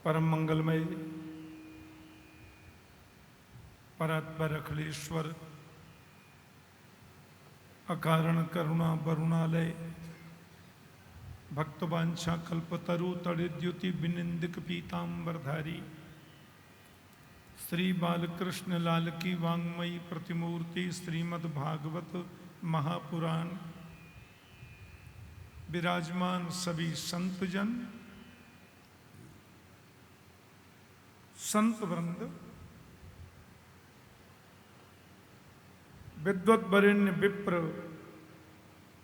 परम मंगलमय परात्पर अखिलेश्वर अकारण करुणा वरुणालय भक्तवांछा कल्पतरु तड़िद्युति विनिंदिक पीतांबरधारी श्री बालकृष्ण लाल की वांग्मयी प्रतिमूर्ति श्रीमद्भागवत महापुराण विराजमान सभी संतजन संत वृंद विद्वत वरेण्य विप्र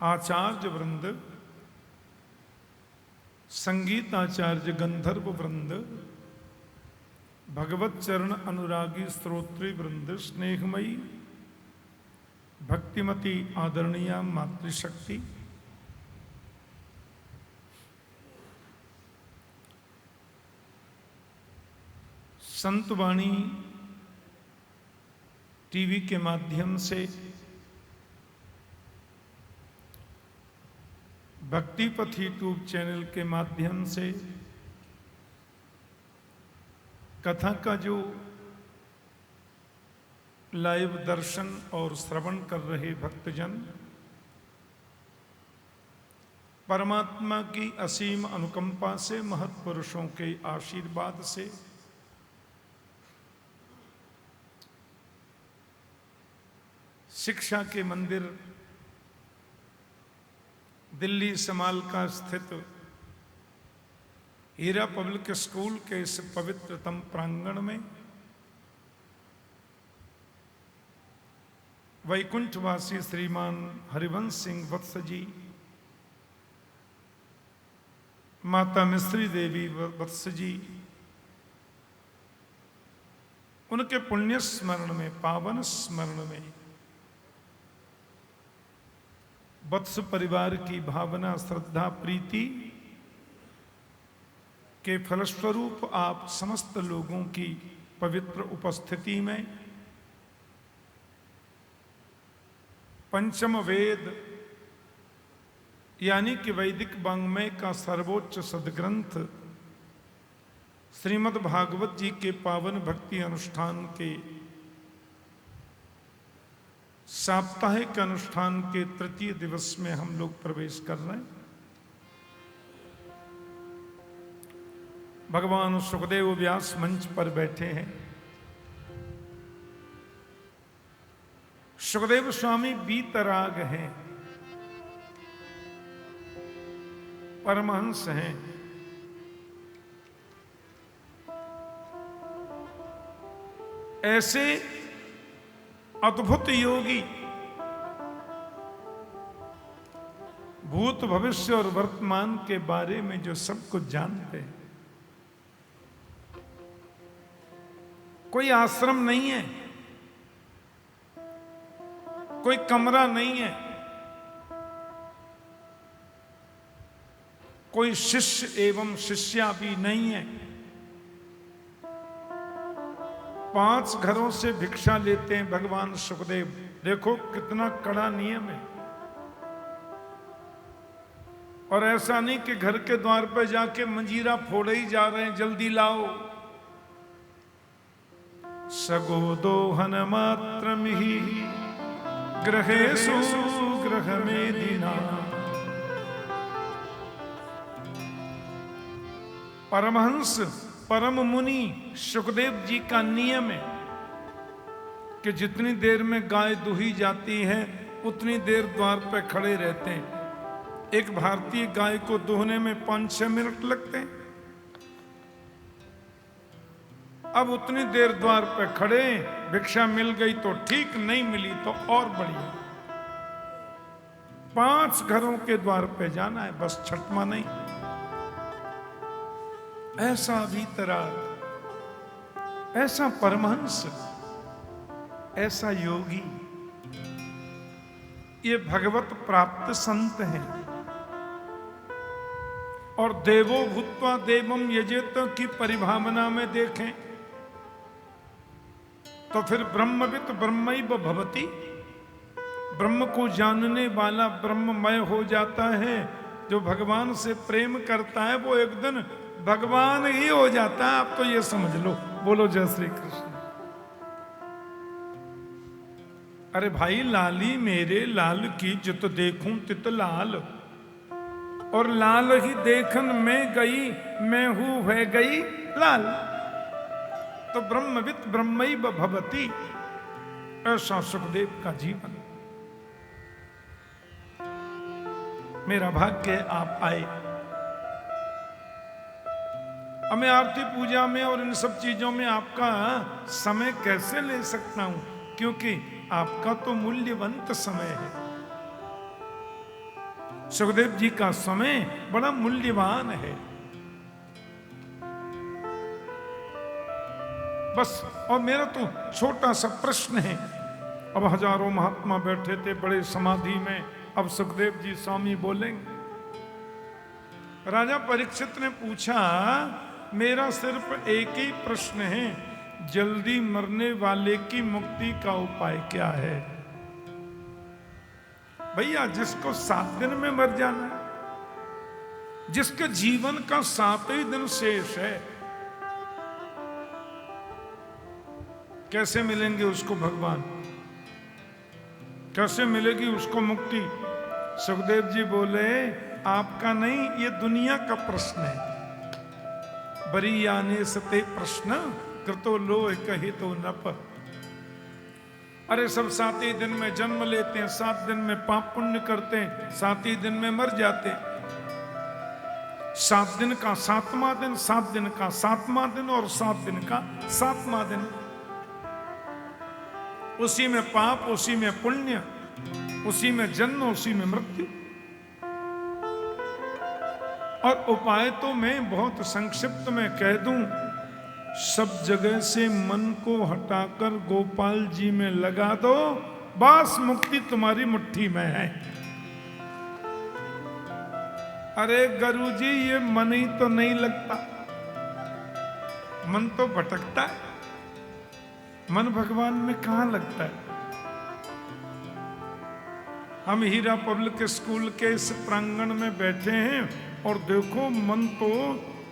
आचार्य वृंद संगीताचार्य गंधर्व वृंद भगवत चरण अनुरागी श्रोत्री वृंद स्नेहमयी भक्तिमती आदरणीय मातृशक्ति संतवाणी टीवी के माध्यम से भक्तिपथ यूट्यूब चैनल के माध्यम से कथा का जो लाइव दर्शन और श्रवण कर रहे भक्तजन परमात्मा की असीम अनुकंपा से महत्पुरुषों के आशीर्वाद से शिक्षा के मंदिर दिल्ली समालका स्थित हीरा पब्लिक स्कूल के इस पवित्रतम प्रांगण में वैकुंठवासी श्रीमान हरिवंश सिंह वत्स जी, माता मिस्त्री देवी वत्स जी, उनके पुण्य स्मरण में पावन स्मरण में वत्स परिवार की भावना श्रद्धा प्रीति के फलस्वरूप आप समस्त लोगों की पवित्र उपस्थिति में पंचम वेद यानी कि वैदिक वाङ्मय का सर्वोच्च सद्ग्रंथ श्रीमद् भागवत जी के पावन भक्ति अनुष्ठान के साप्ताहिक अनुष्ठान के तृतीय दिवस में हम लोग प्रवेश कर रहे हैं। भगवान सुखदेव व्यास मंच पर बैठे हैं। सुखदेव स्वामी बीतराग हैं, परमहंस हैं, ऐसे अद्भुत योगी भूत भविष्य और वर्तमान के बारे में जो सब कुछ जानते हैं। कोई आश्रम नहीं है, कोई कमरा नहीं है, कोई शिष्य एवं शिष्या भी नहीं है। 5 घरों से भिक्षा लेते हैं भगवान सुखदेव। देखो कितना कड़ा नियम है। और ऐसा नहीं कि घर के द्वार पर जाके मंजीरा फोड़े ही जा रहे हैं, जल्दी लाओ। सगो दोहन मात्र मिहि ग्रहेषु ग्रह में दीना। परमहंस परम मुनि सुखदेव जी का नियम है कि जितनी देर में गाय दुही जाती है उतनी देर द्वार पर खड़े रहते हैं। एक भारतीय गाय को दुहने में 5-6 मिनट लगते हैं। अब उतनी देर द्वार पर खड़े, भिक्षा मिल गई तो ठीक, नहीं मिली तो और बढ़िया। 5 घरों के द्वार पे जाना है, बस छठवां नहीं। ऐसा भीतराग, ऐसा परमहंस, ऐसा योगी, ये भगवत प्राप्त संत हैं। और देवो भूत्वा देवम यजेत की परिभावना में देखें तो फिर ब्रह्मवित् ब्रह्मैव भवति, ब्रह्म को जानने वाला ब्रह्ममय हो जाता है। जो भगवान से प्रेम करता है वो एक दिन भगवान ही हो जाता है। आप तो ये समझ लो। बोलो जय श्री कृष्ण। अरे भाई, लाली मेरे लाल की जित देखूं तित लाल, और लाल ही देखन में गई मैं हूं है गई लाल। तो ब्रह्मविद ब्रह्मैव भवति, ऐसा सुखदेव का जीवन। मेरा भाग्य आप आए। अब मैं आरती पूजा में और इन सब चीजों में आपका समय कैसे ले सकता हूं, क्योंकि आपका तो मूल्यवंत समय है। सुखदेव जी का समय बड़ा मूल्यवान है। बस, और मेरा तो छोटा सा प्रश्न है। अब हजारों महात्मा बैठे थे बड़े समाधि में, अब सुखदेव जी स्वामी बोलेंगे। राजा परीक्षित ने पूछा, मेरा सिर्फ एक ही प्रश्न है, जल्दी मरने वाले की मुक्ति का उपाय क्या है? भैया, जिसको 7 दिन में मर जाना है, जिसके जीवन का 7 ही दिन शेष है, कैसे मिलेंगे उसको भगवान? कैसे मिलेगी उसको मुक्ति? सुखदेव जी बोले, आपका नहीं, ये दुनिया का प्रश्न है। बरी आने सते प्रश्न कृतो लोह कही तो नप। अरे सब 7 ही दिन में जन्म लेते हैं, 7 दिन में पाप पुण्य करते हैं, 7 ही दिन में मर जाते हैं। 7 दिन का 7वां दिन, 7 दिन का 7वां दिन और 7 दिन का 7वां दिन। उसी में पाप, उसी में पुण्य, उसी में जन्म, उसी में मृत्यु। और उपाय तो मैं बहुत संक्षिप्त में कह दूं, सब जगह से मन को हटाकर गोपाल जी में लगा दो, बस मुक्ति तुम्हारी मुट्ठी में है। अरे गुरु जी, ये मन ही तो नहीं लगता, मन तो भटकता है। मन भगवान में कहां लगता है? हम हीरा पब्लिक स्कूल के इस प्रांगण में बैठे हैं और देखो, मन तो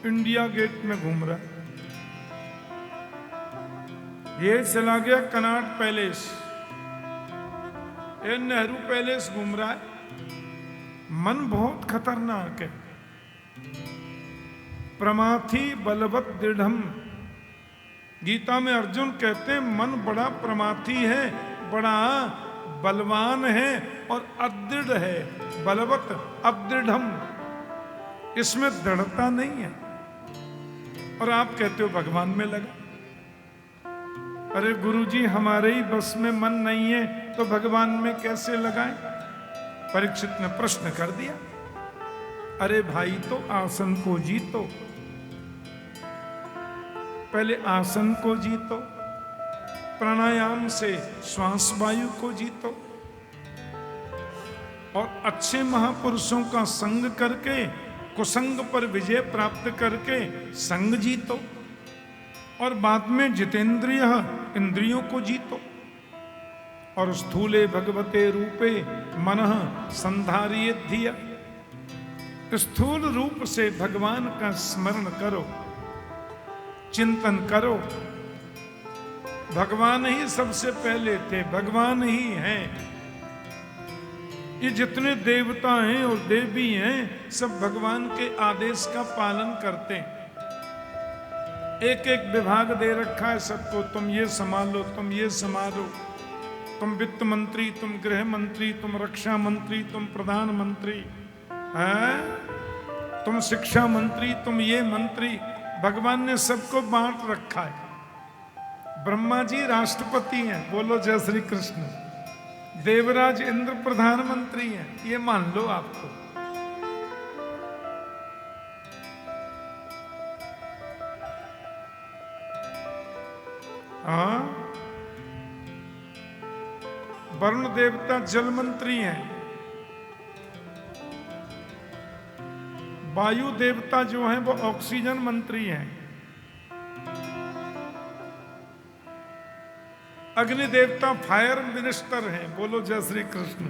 इंडिया गेट में घूम रहा है। ये चला गया कनॉट पैलेस, ये नेहरू पैलेस घूम रहा है। मन बहुत खतरनाक है। प्रमाथि बलवत दृढ़म, गीता में अर्जुन कहते हैं मन बड़ा प्रमाथी है, बड़ा बलवान है और अदृढ़ है। बलवत अदृढ़म, इसमें दृढ़ता नहीं है। और आप कहते हो भगवान में लगा। अरे गुरुजी, हमारे ही बस में मन नहीं है तो भगवान में कैसे लगाएं? परीक्षित ने प्रश्न कर दिया। अरे भाई, तो आसन को जीतो, पहले आसन को जीतो, प्राणायाम से श्वास वायु को जीतो, और अच्छे महापुरुषों का संग करके कुसंग पर विजय प्राप्त करके संग जीतो, और बाद में जितेंद्रिय इंद्रियों को जीतो। और स्थूले भगवते रूपे मनः संधारिये धिया, स्थूल रूप से भगवान का स्मरण करो, चिंतन करो। भगवान ही सबसे पहले थे, भगवान ही हैं। ये जितने देवता हैं और देवी हैं, सब भगवान के आदेश का पालन करते हैं। एक एक विभाग दे रखा है सबको, तुम ये संभालो, तुम ये संभालो, तुम वित्त मंत्री, तुम गृह मंत्री, तुम रक्षा मंत्री, तुम प्रधानमंत्री हैं, तुम शिक्षा मंत्री, तुम ये मंत्री। भगवान ने सबको बांट रखा है। ब्रह्मा जी राष्ट्रपति हैं, बोलो जय श्री कृष्ण। देवराज इंद्र प्रधानमंत्री हैं, ये मान लो आपको। हाँ, वरुण देवता जल मंत्री हैं, वायु देवता जो हैं वो ऑक्सीजन मंत्री हैं, अग्नि देवता फायर मिनिस्टर हैं, बोलो जय श्री कृष्ण।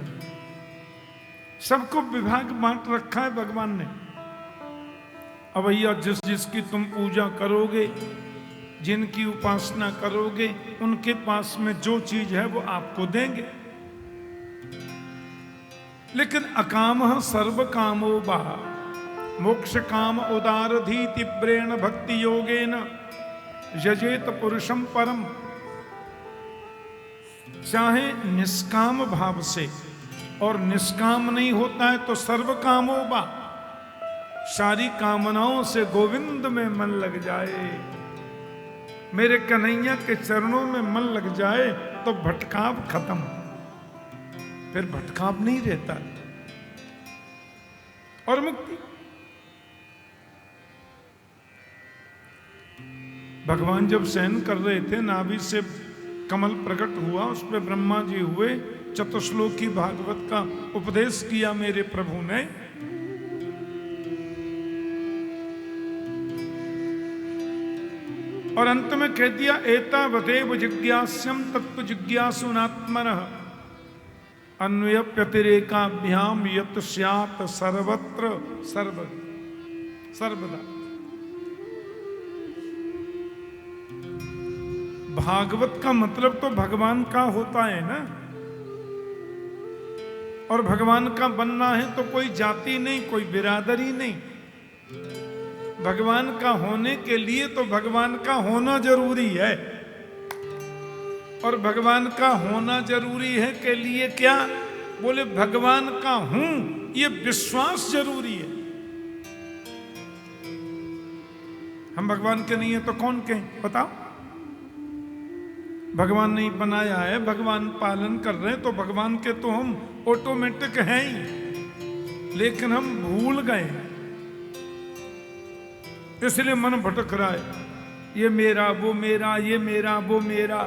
सबको विभाग बांट रखा है भगवान ने। अब भैया जिस जिसकी तुम पूजा करोगे, जिनकी उपासना करोगे, उनके पास में जो चीज है वो आपको देंगे। लेकिन अकामः सर्व कामो बा मोक्ष काम उदारधी तीव्रेण भक्ति योगेन यजेत पुरुषम परम। चाहे निष्काम भाव से, और निष्काम नहीं होता है तो सर्व कामो बा, सारी कामनाओं से गोविंद में मन लग जाए, मेरे कन्हैया के चरणों में मन लग जाए तो भटकाव खत्म, फिर भटकाव नहीं रहता और मुक्ति। भगवान जब शयन कर रहे थे, नाभि से कमल प्रकट हुआ, उस पर ब्रह्मा जी हुए, चतुश्लोकी भागवत का उपदेश किया मेरे प्रभु ने। और अंत में कह दिया एतावदेव जिज्ञास्यम तत्व जिज्ञासुनात्मनः अन्वयप्यतिरेकाभ्याम यत् स्यात् सर्वत्र सर्वदा। भागवत का मतलब तो भगवान का होता है ना, और भगवान का बनना है तो कोई जाति नहीं, कोई बिरादरी नहीं। भगवान का होने के लिए तो भगवान का होना जरूरी है, और भगवान का होना जरूरी है के लिए क्या बोले, भगवान का हूं ये विश्वास जरूरी है। हम भगवान के नहीं है तो कौन के बताओ। भगवान नहीं बनाया है, भगवान पालन कर रहे हैं, तो भगवान के तो हम ऑटोमेटिक हैं ही, लेकिन हम भूल गए, इसलिए मन भटक रहा है, ये मेरा वो मेरा, ये मेरा वो मेरा।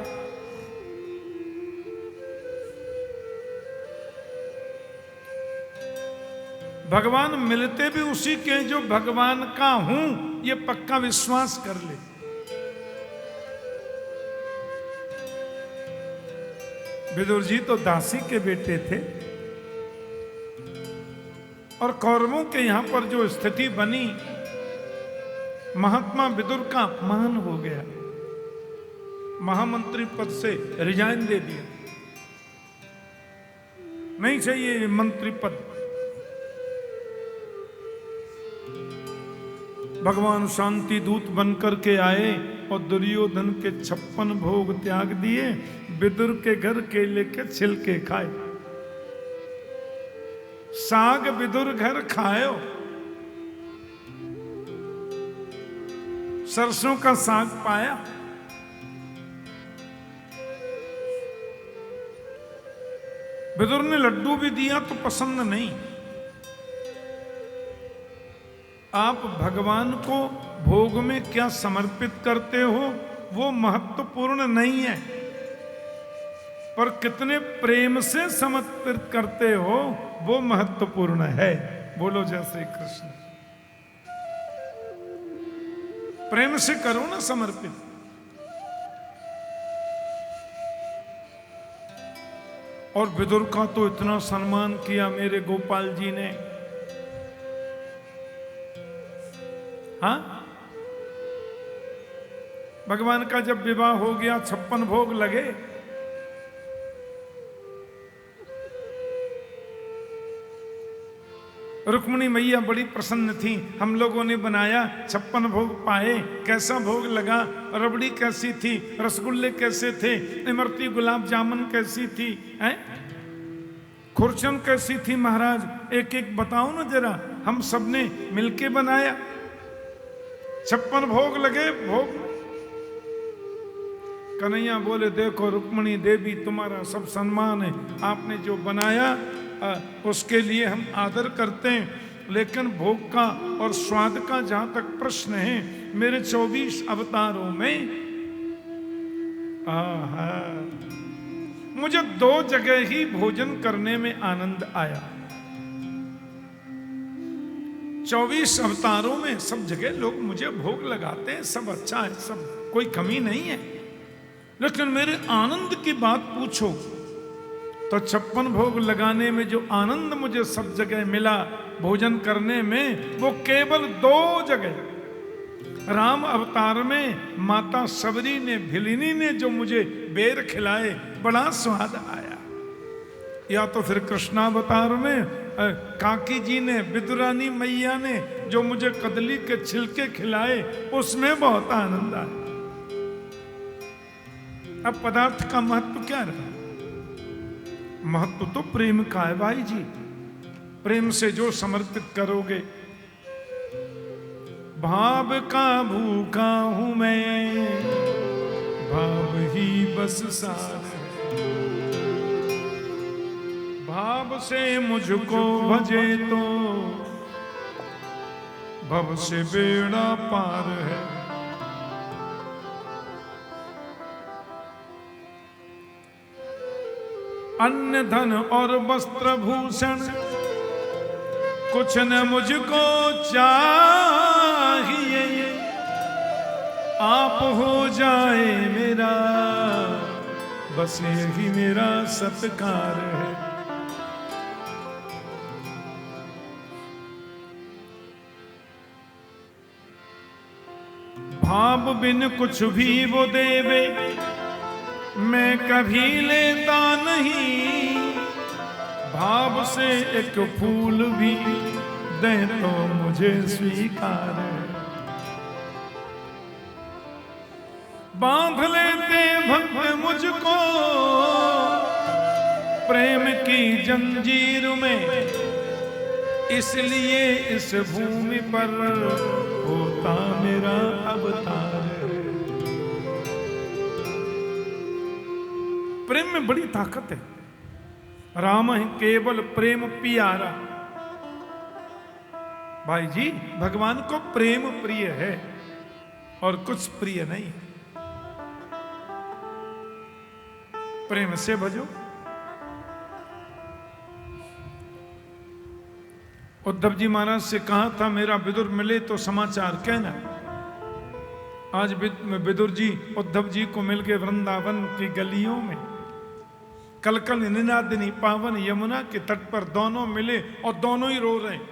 भगवान मिलते भी उसी के जो भगवान का हूं ये पक्का विश्वास कर ले। विदुर जी तो दासी के बेटे थे, और कौरवों के यहां पर जो स्थिति बनी, महात्मा विदुर का अपमान हो गया, महामंत्री पद से रिजाइन दे दिया, नहीं चाहिए मंत्री पद। भगवान शांति दूत बनकर के आए और दुर्योधन के 56 भोग त्याग दिए, विदुर के घर केले के छिलके खाए। साग विदुर घर खायो, सरसों का साग पाया। विदुर ने लड्डू भी दिया तो पसंद नहीं। आप भगवान को भोग में क्या समर्पित करते हो वो महत्वपूर्ण नहीं है, पर कितने प्रेम से समर्पित करते हो वो महत्वपूर्ण है। बोलो जय श्री कृष्ण। प्रेम से करो ना समर्पित। और विदुर का तो इतना सम्मान किया मेरे गोपाल जी ने। हाँ, भगवान का जब विवाह हो गया 56 भोग लगे। रुक्मिणी मैया बड़ी प्रसन्न थी, हम लोगों ने बनाया, 56 भोग पाए, कैसा भोग लगा, रबड़ी कैसी थी, रसगुल्ले कैसे थे, इमरती गुलाब जामुन कैसी थी, हैं? खुरचन कैसी थी महाराज, एक एक बताओ ना जरा। हम सबने मिलके बनाया, 56 भोग लगे। भोग कन्हैया बोले देखो रुक्मिणी देवी तुम्हारा सब सम्मान है, आपने जो बनाया उसके लिए हम आदर करते हैं, लेकिन भोग का और स्वाद का जहां तक प्रश्न है, मेरे 24 अवतारों में मुझे 2 जगह ही भोजन करने में आनंद आया। 24 अवतारों में सब जगह लोग मुझे भोग लगाते हैं, सब अच्छा है, सब कोई कमी नहीं है, लेकिन मेरे आनंद की बात पूछो तो 56 भोग लगाने में जो आनंद मुझे सब जगह मिला भोजन करने में, वो केवल 2 जगह राम अवतार में माता सबरी ने, भिलिनी ने जो मुझे बेर खिलाए, बड़ा स्वाद आया। या तो फिर कृष्णावतार में काकी जी ने, विदुरानी मैया ने जो मुझे कदली के छिलके खिलाए, उसमें बहुत आनंद आया। अब पदार्थ का महत्व क्या रहा? महत्व तो प्रेम का है भाई जी। प्रेम से जो समर्पित करोगे। भाव का भूखा हूं मैं, भाव ही बस सार है। भाव से मुझको भजे तो भव से बेड़ा पार है। अन्न धन और वस्त्र भूषण कुछ न मुझको चाहिए, आप हो जाए मेरा, बस यही मेरा सत्कार है। भाव बिन कुछ भी वो देवे, मैं कभी लेता नहीं। भाव से एक फूल भी दे तो मुझे स्वीकार है। बांध लेते भक्त मुझको प्रेम की जंजीर में, इसलिए इस भूमि पर होता मेरा अवतार है। प्रेम में बड़ी ताकत है। राम है केवल प्रेम पियारा। भाई जी, भगवान को प्रेम प्रिय है और कुछ प्रिय नहीं। प्रेम से भजो। उद्धव जी महाराज से कहा था, मेरा विदुर मिले तो समाचार कहना। आज विदुर जी उद्धव जी को मिल गए वृंदावन की गलियों में। कल कल निनादिनी पावन यमुना के तट पर दोनों मिले और दोनों ही रो रहे हैं।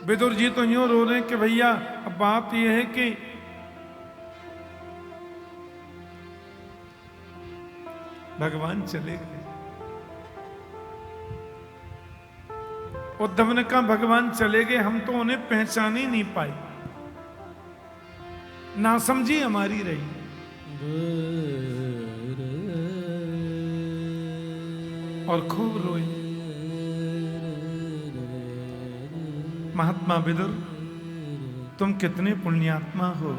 विदुर जी तो यूं रो रहे हैं कि भैया अब बात यह है कि भगवान चले गए। उद्धव ने कहा भगवान चले गए, हम तो उन्हें पहचान ही नहीं पाए, नासमझी हमारी रही। और खूब रोए। महात्मा विदुर, तुम कितने पुण्यात्मा हो।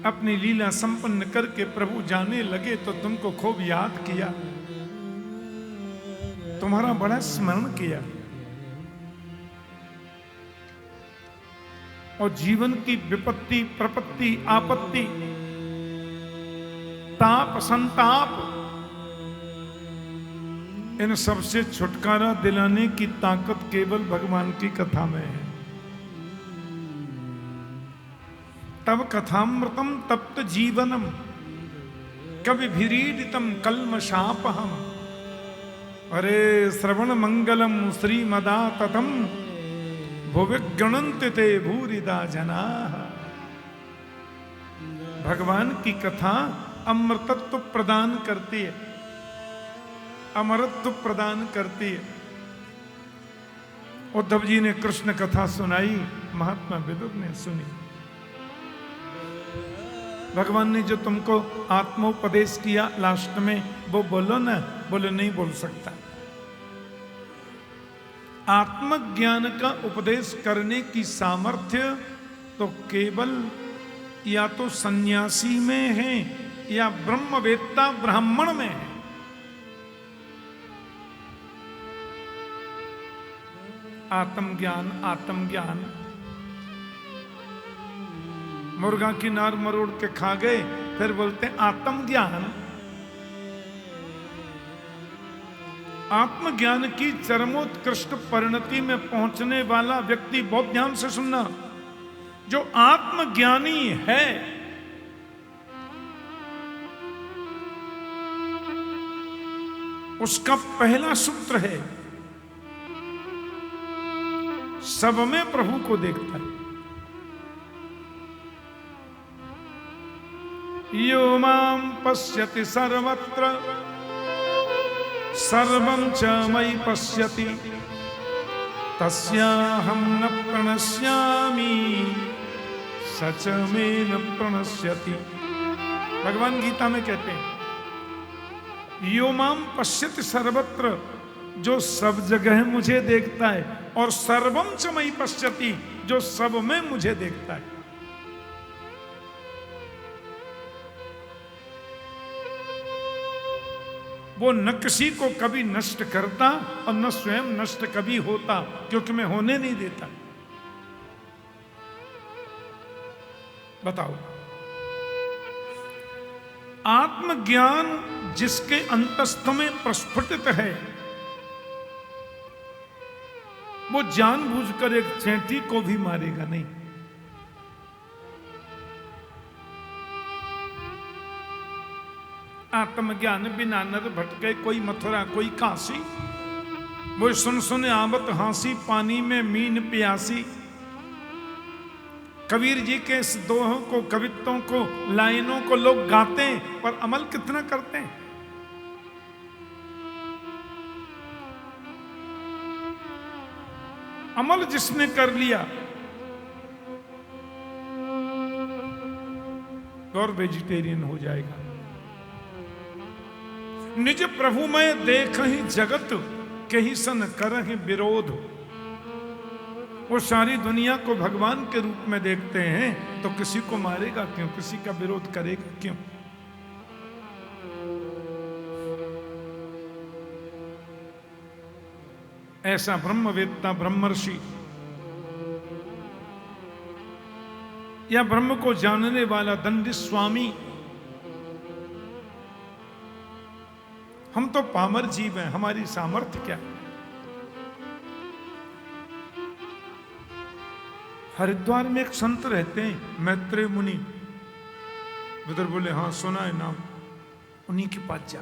अपनी लीला संपन्न करके प्रभु जाने लगे तो तुमको खूब याद किया, तुम्हारा बड़ा स्मरण किया और जीवन की विपत्ति, प्रपत्ति, आपत्ति, ताप, संताप, इन सबसे छुटकारा दिलाने की ताकत केवल भगवान की कथा में है। तब कथामृतम तप्त जीवनम कवि भिरीडितम कल्मषापहम। अरे श्रवण मंगलम श्रीमदाततम भुविगणन्ति ते भूरिदा जनाः। भगवान की कथा अमृतत्व प्रदान करती है, अमरत्व प्रदान करती है। उद्धव जी ने कृष्ण कथा सुनाई, महात्मा विदुर ने सुनी। भगवान ने जो तुमको आत्मोपदेश किया लास्ट में, वो बोलो ना। बोले नहीं बोल सकता। आत्मज्ञान का उपदेश करने की सामर्थ्य तो केवल या तो सन्यासी में है या ब्रह्मवेत्ता ब्राह्मण में है। आत्मज्ञान, आत्मज्ञान, मुर्गा की नार मरोड़ के खा गए, फिर बोलते हैं आत्मज्ञान। आत्मज्ञान की चरमोत्कृष्ट परिणति में पहुंचने वाला व्यक्ति, बहुत ध्यान से सुनना, जो आत्मज्ञानी है उसका पहला सूत्र है, सब में प्रभु को देखता है। यो मां पश्यति सर्वत्र सर्वं च मयि पश्यति तस्याहं न प्रणश्यामि सच में न प्रणश्यति। भगवान गीता में कहते हैं, यो मां पश्यति सर्वत्र, जो सब जगह मुझे देखता है, और सर्वम च मयि पश्यति, जो सब में मुझे देखता है। वो न किसी को कभी नष्ट करता और न स्वयं नष्ट कभी होता, क्योंकि मैं होने नहीं देता। बताओ, आत्मज्ञान जिसके अंतस्थ में प्रस्फुटित है, वो जानबूझकर एक चैंटी को भी मारेगा नहीं। आत्मज्ञान बिना नर भटके, कोई मथुरा कोई काशी, वो सुन सुन आवत हांसी, पानी में मीन प्यासी। कबीर जी के इस दोहों को, कवित्वों को, लाइनों को लोग गाते हैं, पर अमल कितना करते हैं? अमल जिसने कर लिया और वेजिटेरियन हो जाएगा। निज प्रभु में देख ही जगत कहीं सन करहि विरोध। वो सारी दुनिया को भगवान के रूप में देखते हैं, तो किसी को मारेगा क्यों, किसी का विरोध करेगा क्यों? ऐसा ब्रह्मवेत्ता, ब्रह्मर्षि या ब्रह्म को जानने वाला दंडी स्वामी, हम तो पामर जीव हैं, हमारी सामर्थ्य क्या है? हरिद्वार में एक संत रहते हैं, मैत्रेय मुनि। विदुर बोले, हाँ सुना है नाम, उन्हीं के पास जा।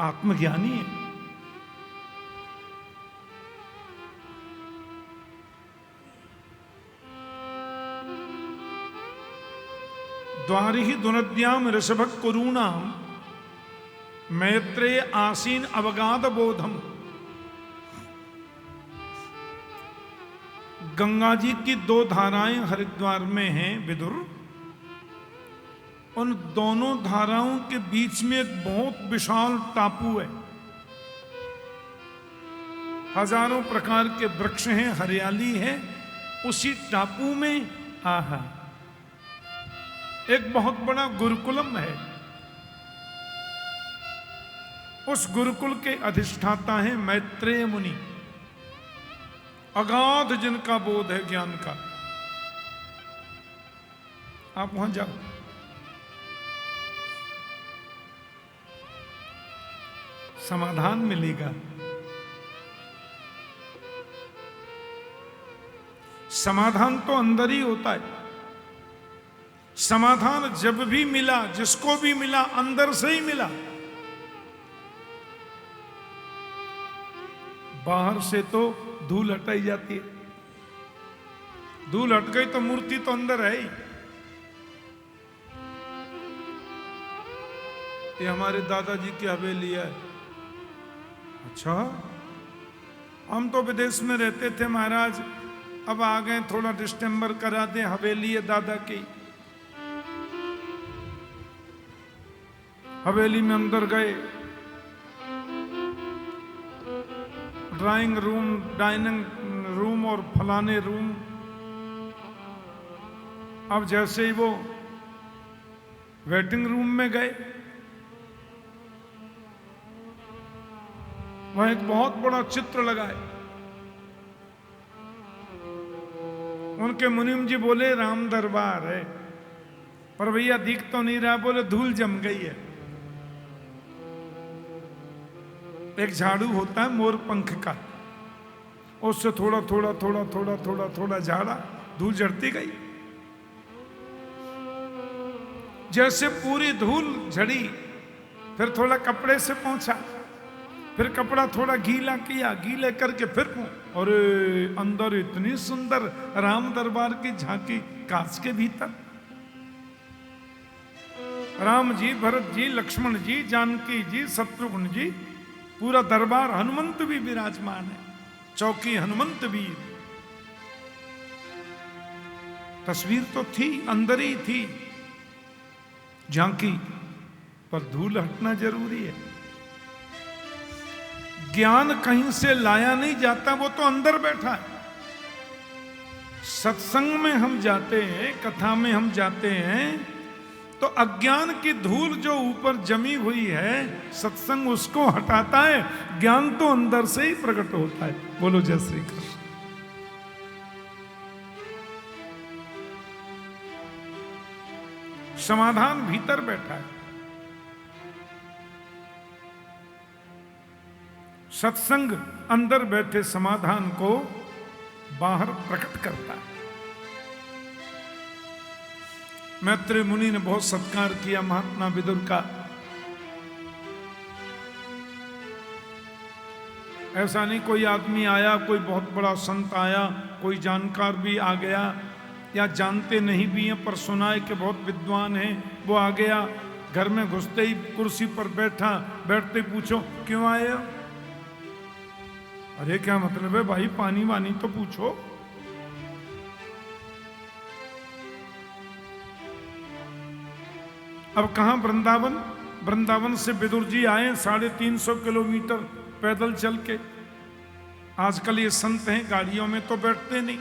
आत्मज्ञानी है। द्वारिहि दुनद्याम ऋषभक कुरूणाम मैत्रेय आसीन अवगाध बोधम। गंगा जी की दो धाराएं हरिद्वार में हैं विदुर। उन दोनों धाराओं के बीच में एक बहुत विशाल टापू है। हजारों प्रकार के वृक्ष हैं, हरियाली है। उसी टापू में आहा एक बहुत बड़ा गुरुकुलम है। उस गुरुकुल के अधिष्ठाता हैं मैत्रेय मुनि। अगाध जिनका बोध है ज्ञान का। आप वहां जाओ, समाधान मिलेगा। समाधान तो अंदर ही होता है। समाधान जब भी मिला, जिसको भी मिला, अंदर से ही मिला। बाहर से तो धूल हटाई जाती है। धूल हट गई तो मूर्ति तो अंदर है ही। ये हमारे दादाजी की हवेली है। अच्छा, हम तो विदेश में रहते थे महाराज, अब आ गए, थोड़ा डिस्टेंबर करा दें, हवेली है दादा की। हवेली में अंदर गए, ड्राइंग रूम, डाइनिंग रूम और फलाने रूम। अब जैसे ही वो वेटिंग रूम में गए, वहां एक बहुत बड़ा चित्र लगा है। उनके मुनीम जी बोले राम दरबार है, पर भैया दिख तो नहीं रहा। बोले धूल जम गई है। एक झाड़ू होता है मोर पंख का, उससे थोड़ा थोड़ा थोड़ा थोड़ा थोड़ा थोड़ा झाड़ा, धूल झड़ती गई। जैसे पूरी धूल झड़ी, फिर थोड़ा कपड़े से पोंछा, फिर कपड़ा थोड़ा गीला किया, गीले करके फिर अरे अंदर इतनी सुंदर राम दरबार की झांकी कांच के भीतर। राम जी, भरत जी, लक्ष्मण जी, जानकी जी, शत्रुघ्न जी, पूरा दरबार, हनुमंत भी विराजमान है, चौकी हनुमंत वीर। तस्वीर तो थी, अंदर ही थी झांकी, पर धूल हटना जरूरी है। ज्ञान कहीं से लाया नहीं जाता, वो तो अंदर बैठा है। सत्संग में हम जाते हैं, कथा में हम जाते हैं, तो अज्ञान की धूल जो ऊपर जमी हुई है, सत्संग उसको हटाता है, ज्ञान तो अंदर से ही प्रकट होता है। बोलो जय श्री कृष्ण। समाधान भीतर बैठा है, सत्संग अंदर बैठे समाधान को बाहर प्रकट करता है। मैत्रेय मुनि ने बहुत सत्कार किया महात्मा विदुर का। ऐसा नहीं कोई आदमी आया, कोई बहुत बड़ा संत आया, कोई जानकार भी आ गया, या जानते नहीं भी हैं पर सुनाए कि बहुत विद्वान है, वो आ गया, घर में घुसते ही कुर्सी पर बैठा, बैठते ही पूछो क्यों आए? अरे क्या मतलब है भाई, पानी वानी तो पूछो। अब कहां वृंदावन, वृंदावन से विदुर जी आए 350 किलोमीटर पैदल चल के। आजकल ये संत हैं, गाड़ियों में तो बैठते नहीं,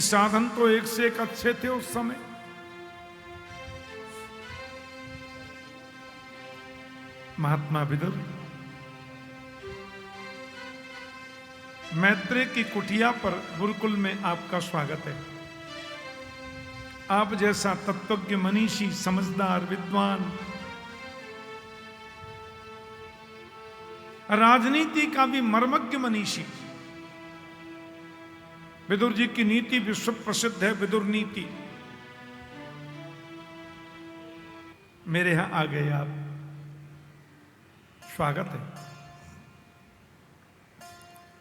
साधन तो एक से एक अच्छे थे उस समय। महात्मा विदुर, मैत्रेय की कुटिया पर गुरुकुल में आपका स्वागत है। आप जैसा तत्वज्ञ, मनीषी, समझदार, विद्वान, राजनीति का भी मर्मज्ञ मनीषी, विदुर जी की नीति विश्व प्रसिद्ध है, विदुर नीति। मेरे यहां आ गए आप, स्वागत है।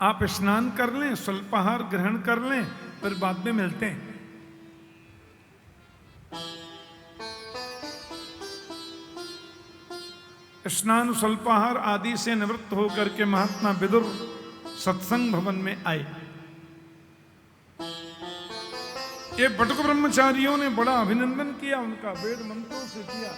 आप स्नान कर लें, स्वल्पाहार ग्रहण कर लें, फिर बाद में मिलते हैं। स्नान स्वल्पाहार आदि से निवृत्त होकर के महात्मा विदुर सत्संग भवन में आए। ये बटुक ब्रह्मचारियों ने बड़ा अभिनंदन किया उनका, वेद मंत्रों से किया।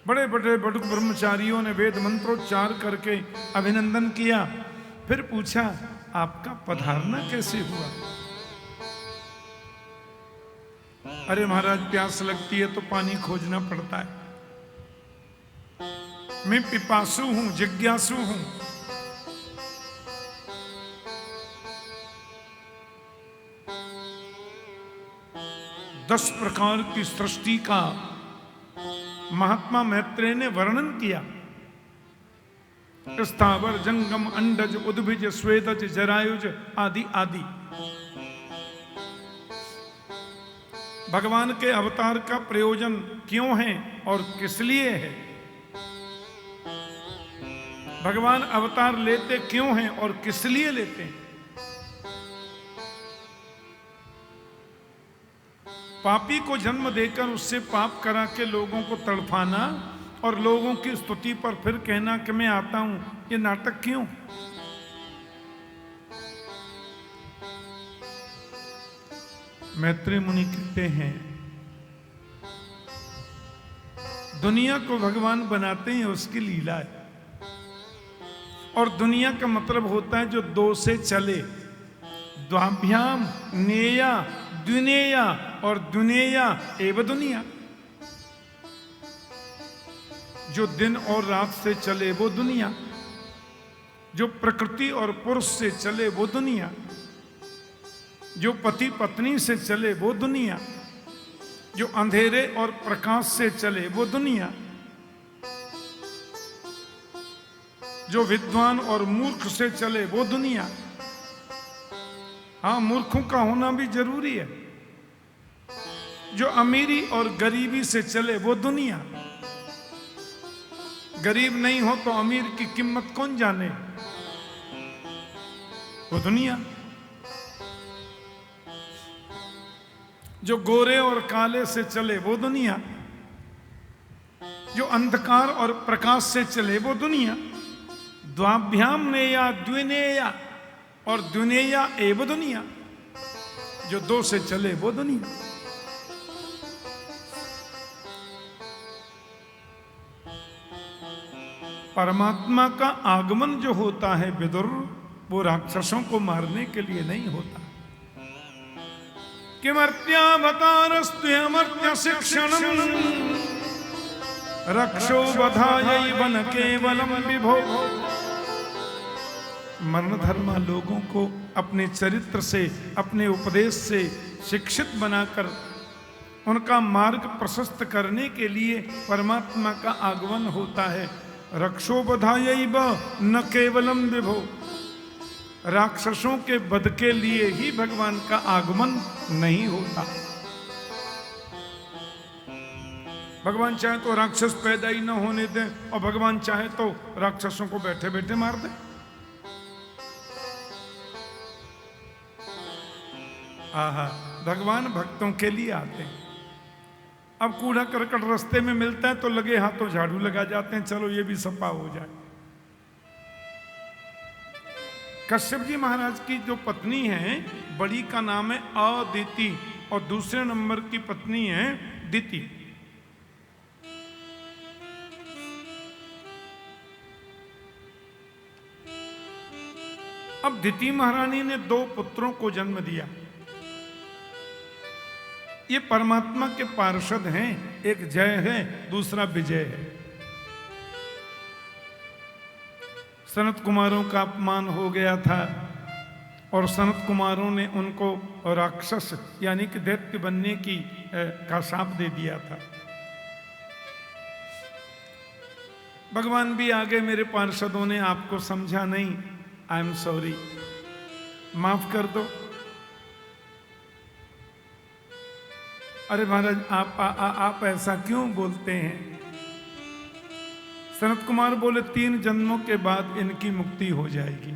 बड़े बड़े बटुक ब्रह्मचारियों ने वेद मंत्रोच्चार करके अभिनंदन किया। फिर पूछा आपका पधारना कैसे हुआ? अरे महाराज, प्यास लगती है तो पानी खोजना पड़ता है, मैं पिपासु हूं, जिज्ञासु हूं। दस प्रकार की सृष्टि का महात्मा मैत्रेय ने वर्णन किया। स्थावर, जंगम, अंडज, उद्भिज, स्वेदज, जरायुज आदि आदि। भगवान के अवतार का प्रयोजन क्यों है और किस लिए है? भगवान अवतार लेते क्यों हैं और किस लिए लेते हैं? पापी को जन्म देकर उससे पाप करा के लोगों को तड़पाना और लोगों की स्तुति पर फिर कहना कि मैं आता हूं, ये नाटक क्यों? मैत्रेय मुनि कहते हैं दुनिया को भगवान बनाते हैं उसकी लीला है, और दुनिया का मतलब होता है जो दो से चले। द्वाभ्याम नेया द्विनेया और द्विनेया एवं दुनिया। जो दिन और रात से चले वो दुनिया, जो प्रकृति और पुरुष से चले वो दुनिया, जो पति पत्नी से चले वो दुनिया, जो अंधेरे और प्रकाश से चले वो दुनिया, जो विद्वान और मूर्ख से चले वो दुनिया। हाँ, मूर्खों का होना भी जरूरी है। जो अमीरी और गरीबी से चले वो दुनिया। गरीब नहीं हो तो अमीर की कीमत कौन जाने, वो दुनिया। जो गोरे और काले से चले वो दुनिया, जो अंधकार और प्रकाश से चले वो दुनिया। द्वाभ्याम नेया द्विनेया और द्विनेया एव दुनिया, जो दो से चले वो दुनिया। परमात्मा का आगमन जो होता है विदुर, वो राक्षसों को मारने के लिए नहीं होता। किमर्त्यावतारस्त्वमर्त्य शिक्षणं रक्षो बधायैवन केवलम विभो। मरण धर्मा लोगों को अपने चरित्र से, अपने उपदेश से शिक्षित बनाकर उनका मार्ग प्रशस्त करने के लिए परमात्मा का आगमन होता है। रक्षो बधायैव न केवलम विभो। राक्षसों के वध के लिए ही भगवान का आगमन नहीं होता। भगवान चाहे तो राक्षस पैदा ही न होने दे, और भगवान चाहे तो राक्षसों को बैठे बैठे मार दे। आहा, भगवान भक्तों के लिए आते हैं। अब कूड़ा करकट रास्ते में मिलता है तो लगे हाथों झाड़ू लगा जाते हैं, चलो ये भी सफा हो जाए। कश्यप जी महाराज की जो पत्नी है, बड़ी का नाम है अदिति और दूसरे नंबर की पत्नी है दिति। अब दिति महारानी ने दो पुत्रों को जन्म दिया। ये परमात्मा के पार्षद हैं, एक जय है, दूसरा विजय है। सनत कुमारों का अपमान हो गया था और सनत कुमारों ने उनको राक्षस यानी कि दैत्य बनने का शाप दे दिया था। भगवान भी आगे, मेरे पार्षदों ने आपको समझा नहीं, आई एम सॉरी, माफ कर दो। अरे महाराज आप ऐसा क्यों बोलते हैं? सनत कुमार बोले 3 जन्मों के बाद इनकी मुक्ति हो जाएगी।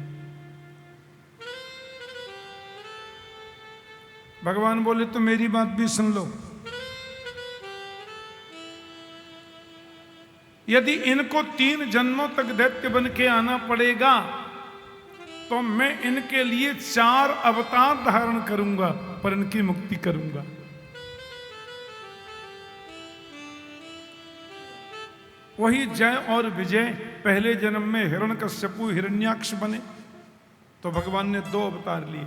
भगवान बोले तो मेरी बात भी सुन लो। यदि इनको 3 जन्मों तक दैत्य बन के आना पड़ेगा तो मैं इनके लिए 4 अवतार धारण करूंगा, पर इनकी मुक्ति करूंगा। वही जय और विजय पहले जन्म में हिरण्यकश्यपु हिरण्याक्ष बने तो भगवान ने 2 अवतार लिए,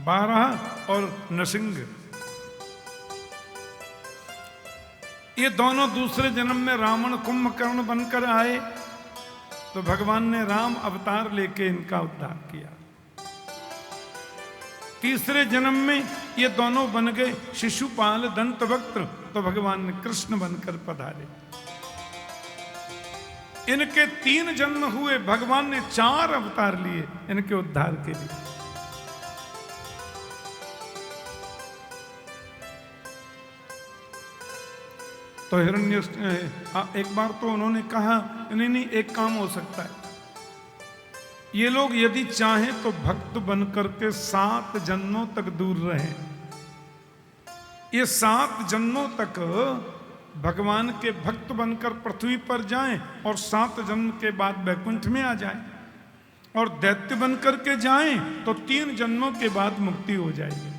12 और नृसिंह। ये दोनों दूसरे जन्म में रावण कुंभकर्ण बनकर आए तो भगवान ने राम अवतार लेके इनका उद्धार किया। तीसरे जन्म में ये दोनों बन गए शिशुपाल दंतवक्त्र तो भगवान ने कृष्ण बनकर पधारे। इनके 3 जन्म हुए, भगवान ने 4 अवतार लिए इनके उद्धार के लिए। तो हिरण्य एक बार तो उन्होंने कहा नहीं, एक काम हो सकता है, ये लोग यदि चाहें तो भक्त बनकर के 7 जन्मों तक दूर रहें। ये 7 जन्मों तक भगवान के भक्त बनकर पृथ्वी पर जाएं और 7 जन्म के बाद वैकुंठ में आ जाएं, और दैत्य बनकर के जाएं तो 3 जन्मों के बाद मुक्ति हो जाएगी।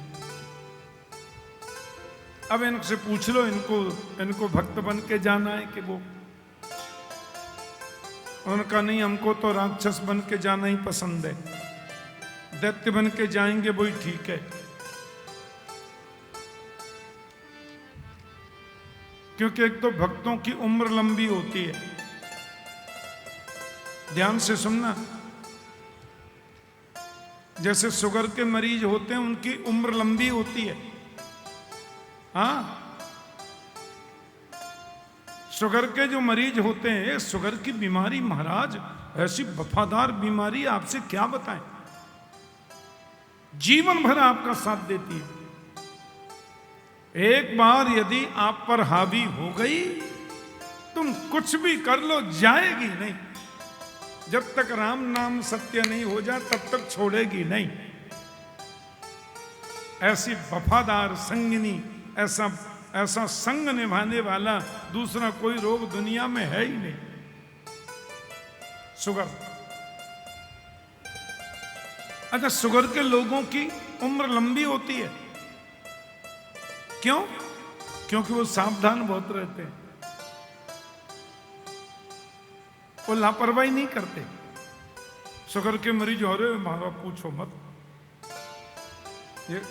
अब इनसे पूछ लो, इनको भक्त बन के जाना है कि वो? उनका नहीं, हमको तो राक्षस बन के जाना ही पसंद है, दैत्य बन के जाएंगे वही ठीक है। क्योंकि एक तो भक्तों की उम्र लंबी होती है, ध्यान से सुनना। जैसे शुगर के मरीज होते हैं उनकी उम्र लंबी होती है। हाँ, शुगर के जो मरीज होते हैं, शुगर की बीमारी महाराज ऐसी वफादार बीमारी, आपसे क्या बताएं, जीवन भर आपका साथ देती है। एक बार यदि आप पर हावी हो गई, तुम कुछ भी कर लो जाएगी नहीं। जब तक राम नाम सत्य नहीं हो जाए तब तक छोड़ेगी नहीं। ऐसी वफादार संगिनी, ऐसा संग निभाने वाला दूसरा कोई रोग दुनिया में है ही नहीं। शुगर। अच्छा, शुगर के लोगों की उम्र लंबी होती है। क्यों? क्योंकि वो सावधान बहुत रहते हैं, वो लापरवाही नहीं करते। शुगर के मरीज हो रहे मारा पूछो मत, ये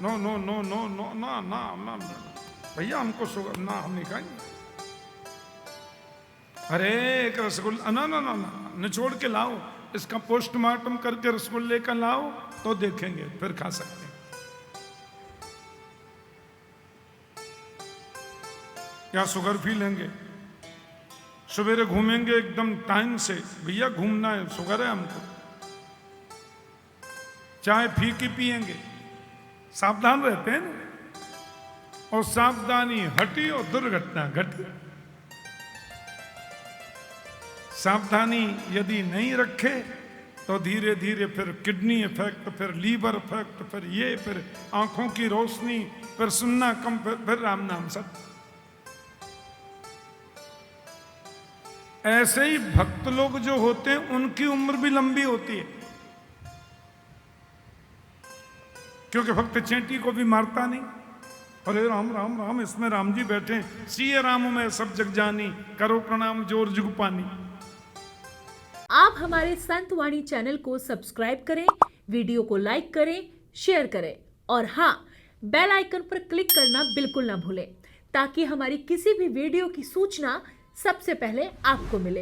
no no no no no ना ना ना भैया हमको शुगर ना, हम नहीं खाएंगे। अरे एक रसगुल्ला ना ना ना ना निचोड़ के लाओ, इसका पोस्टमार्टम करके रसगुल्ले का लाओ तो देखेंगे, फिर खा सकते हैं। या शुगर पी लेंगे, सवेरे घूमेंगे एकदम टाइम से, भैया घूमना है, शुगर है हमको। चाय फीकी पिएंगे, सावधान रहते हैं ना। और सावधानी हटी और दुर्घटना घटी। सावधानी यदि नहीं रखे तो धीरे धीरे फिर किडनी इफेक्ट, फिर लीवर इफेक्ट, फिर ये, फिर आंखों की रोशनी, फिर सुनना कम, फिर राम नाम सब। ऐसे ही भक्त लोग जो होते हैं उनकी उम्र भी लंबी होती है, क्योंकि भक्त चेंटी को भी मारता नहीं। अरे राम राम राम, इसमें राम जी बैठे, सिए राम में सब जग जानी, करो प्रणाम जोर जुग पानी। आप हमारे संत वाणी चैनल को सब्सक्राइब करें, वीडियो को लाइक करें, शेयर करें और हाँ, बेल आइकन पर क्लिक करना बिल्कुल ना भूलें, ताकि हमारी किसी भी वीडियो की सूचना सबसे पहले आपको मिले।